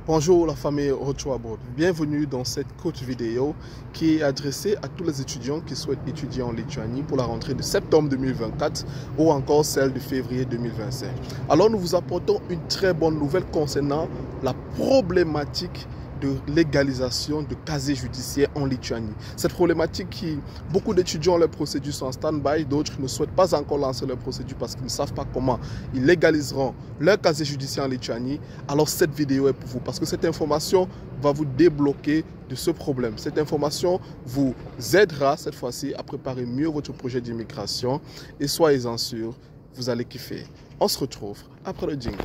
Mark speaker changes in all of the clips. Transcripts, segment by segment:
Speaker 1: Bonjour la famille Rochoabot, bienvenue dans cette courte vidéo qui est adressée à tous les étudiants qui souhaitent étudier en Lituanie pour la rentrée de septembre 2024 ou encore celle de février 2025. Alors nous vous apportons une très bonne nouvelle concernant la problématique de légalisation de casier judiciaire en Lituanie. Cette problématique qui, beaucoup d'étudiants, leurs procédures sont en stand-by, d'autres ne souhaitent pas encore lancer leurs procédures parce qu'ils ne savent pas comment ils légaliseront leur casier judiciaire en Lituanie. Alors cette vidéo est pour vous parce que cette information va vous débloquer de ce problème. Cette information vous aidera cette fois-ci à préparer mieux votre projet d'immigration et soyez-en sûrs, vous allez kiffer. On se retrouve après le jingle.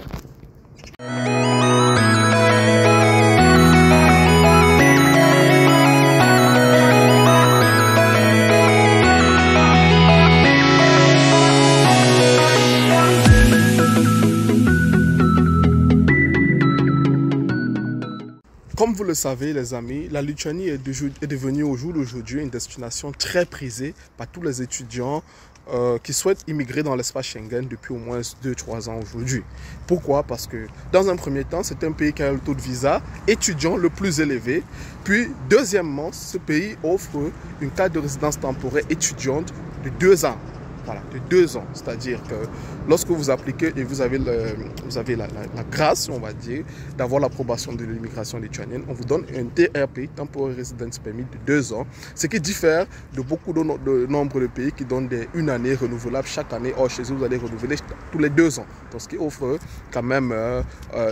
Speaker 1: Comme vous le savez les amis, la Lituanie est devenue au jour d'aujourd'hui une destination très prisée par tous les étudiants qui souhaitent immigrer dans l'espace Schengen depuis au moins 2-3 ans aujourd'hui. Pourquoi? Parce que dans un premier temps, c'est un pays qui a le taux de visa étudiant le plus élevé. Puis deuxièmement, ce pays offre une carte de résidence temporaire étudiante de 2 ans. Voilà, de 2 ans. C'est-à-dire que lorsque vous appliquez et vous avez la grâce, on va dire, d'avoir l'approbation de l'immigration lituanienne, on vous donne un TRP, Temporary Residence Permit, de 2 ans, ce qui diffère de beaucoup de nombre de pays qui donnent une année renouvelable chaque année. Or, chez eux, vous allez renouveler tous les 2 ans. Donc, ce qui offre quand même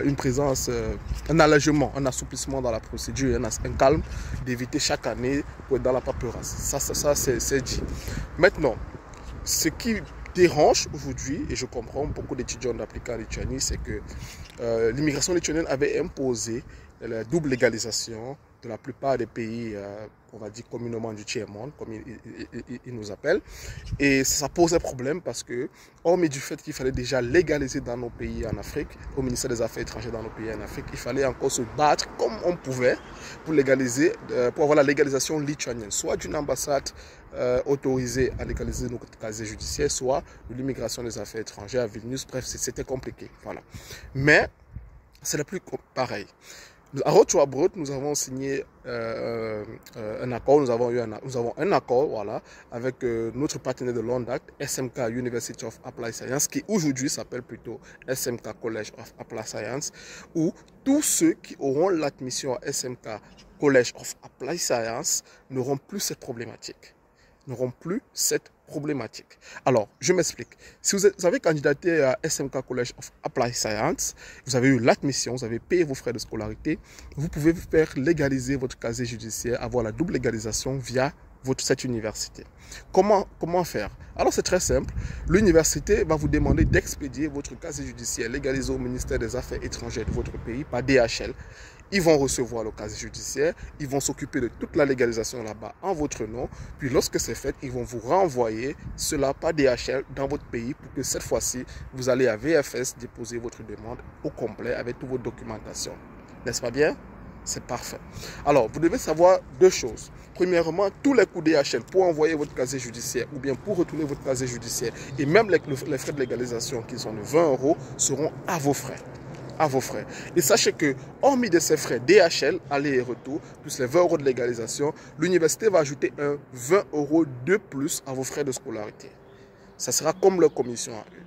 Speaker 1: une présence, un allègement, un assouplissement dans la procédure, un calme d'éviter chaque année pour être dans la paperasse. Ça c'est dit. Maintenant, ce qui dérange aujourd'hui, et je comprends beaucoup d'étudiants d'appliquer en Lituanie, c'est que l'immigration lituanienne avait imposé la double légalisation de la plupart des pays, on va dire communément du tiers-monde, comme ils nous appellent. Et ça posait problème parce que, hormis du fait qu'il fallait déjà légaliser dans nos pays en Afrique, au ministère des Affaires étrangères dans nos pays en Afrique, il fallait encore se battre comme on pouvait pour légaliser, pour avoir la légalisation lituanienne, soit d'une ambassade autorisée à légaliser nos casiers judiciaires, soit de l'immigration des affaires étrangères à Vilnius. Bref, c'était compliqué. Voilà. Mais c'est le plus pareil. À Rochoabot, nous avons signé un accord, nous avons un accord voilà, avec notre partenaire de Londact, SMK University of Applied Science, qui aujourd'hui s'appelle plutôt SMK College of Applied Science, où tous ceux qui auront l'admission à SMK College of Applied Science n'auront plus cette problématique. Alors, je m'explique. Si vous avez candidaté à SMK College of Applied Science, vous avez eu l'admission, vous avez payé vos frais de scolarité, vous pouvez faire légaliser votre casier judiciaire, avoir la double légalisation via cette université. Comment faire? Alors c'est très simple, l'université va vous demander d'expédier votre casier judiciaire légalisé au ministère des Affaires étrangères de votre pays par DHL. Ils vont recevoir le casier judiciaire, ils vont s'occuper de toute la légalisation là-bas en votre nom, puis lorsque c'est fait, ils vont vous renvoyer cela par DHL dans votre pays pour que cette fois-ci, vous allez à VFS déposer votre demande au complet avec toute votre documentation. N'est-ce pas bien? C'est parfait. Alors, vous devez savoir 2 choses. Premièrement, tous les coûts DHL pour envoyer votre casier judiciaire ou bien pour retourner votre casier judiciaire et même les frais de légalisation qui sont de 20 € seront à vos frais. Et sachez que, hormis de ces frais DHL, aller et retour, plus les 20 € de légalisation, l'université va ajouter un 20 € de plus à vos frais de scolarité. Ça sera comme leur commission à eux.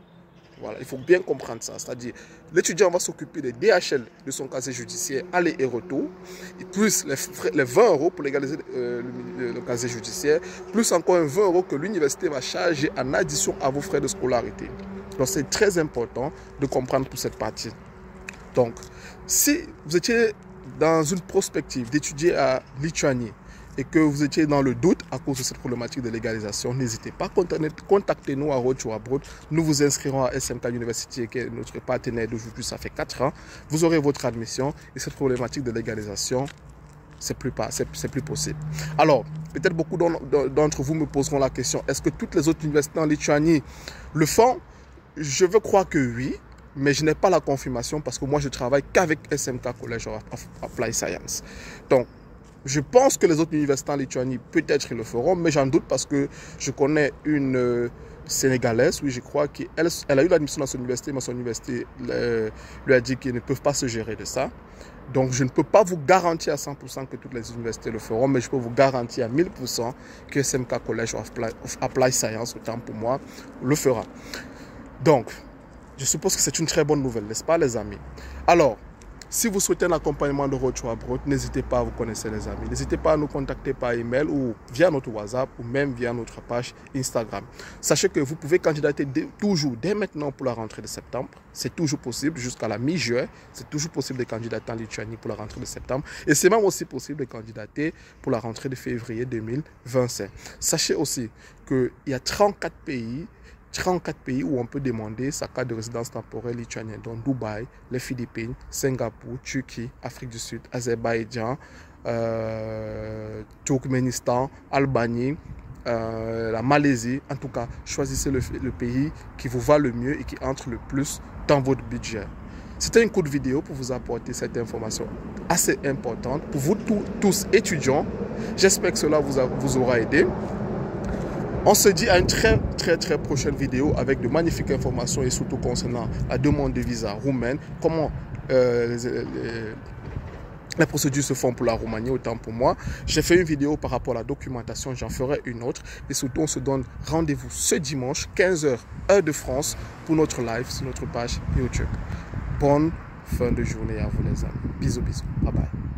Speaker 1: Voilà, il faut bien comprendre ça. C'est-à-dire, l'étudiant va s'occuper des DHL de son casier judiciaire, aller et retour, et plus les 20 € pour légaliser le casier judiciaire, plus encore un 20 € que l'université va charger en addition à vos frais de scolarité. Donc, c'est très important de comprendre toute cette partie. Donc, si vous étiez dans une perspective d'étudier à Lituanie et que vous étiez dans le doute à cause de cette problématique de légalisation, n'hésitez pas, contactez-nous à Rochoabot. Nous vous inscrirons à SMK University, qui est notre partenaire d'aujourd'hui, ça fait 4 ans. Vous aurez votre admission et cette problématique de légalisation, c'est plus possible. Alors, peut-être beaucoup d'entre vous me poseront la question, est-ce que toutes les autres universités en Lituanie le font? Je veux croire que oui. Mais je n'ai pas la confirmation parce que moi, je travaille qu'avec SMK College of Applied Science. Donc, je pense que les autres universités en Lituanie, peut-être ils le feront, mais j'en doute parce que je connais une sénégalaise, oui, je crois qu'elle a eu l'admission dans son université, mais son université lui a dit qu'ils ne peuvent pas se gérer de ça. Donc, je ne peux pas vous garantir à 100% que toutes les universités le feront, mais je peux vous garantir à 1000% que SMK College of Applied Science, autant pour moi, le fera. Donc, je suppose que c'est une très bonne nouvelle, n'est-ce pas, les amis? Alors, si vous souhaitez un accompagnement de Road to Abroad, n'hésitez pas, vous connaissez les amis. N'hésitez pas à nous contacter par email ou via notre WhatsApp ou même via notre page Instagram. Sachez que vous pouvez candidater toujours, dès maintenant pour la rentrée de septembre. C'est toujours possible jusqu'à la mi-juin. C'est toujours possible de candidater en Lituanie pour la rentrée de septembre. Et c'est même aussi possible de candidater pour la rentrée de février 2025. Sachez aussi qu'il y a 34 pays où on peut demander sa carte de résidence temporaire lituanienne, dont Dubaï, les Philippines, Singapour, Turquie, Afrique du Sud, Azerbaïdjan, Turkménistan, Albanie, la Malaisie. En tout cas, choisissez le pays qui vous va le mieux et qui entre le plus dans votre budget. C'était une courte vidéo pour vous apporter cette information assez importante pour vous tous étudiants. J'espère que cela vous aura aidé. On se dit à une très prochaine vidéo avec de magnifiques informations et surtout concernant la demande de visa roumaine, comment les procédures se font pour la Roumanie, autant pour moi. J'ai fait une vidéo par rapport à la documentation, j'en ferai une autre. Et surtout, on se donne rendez-vous ce dimanche, 15 h, heure de France, pour notre live sur notre page YouTube. Bonne fin de journée à vous les amis. Bisous, bisous. Bye bye.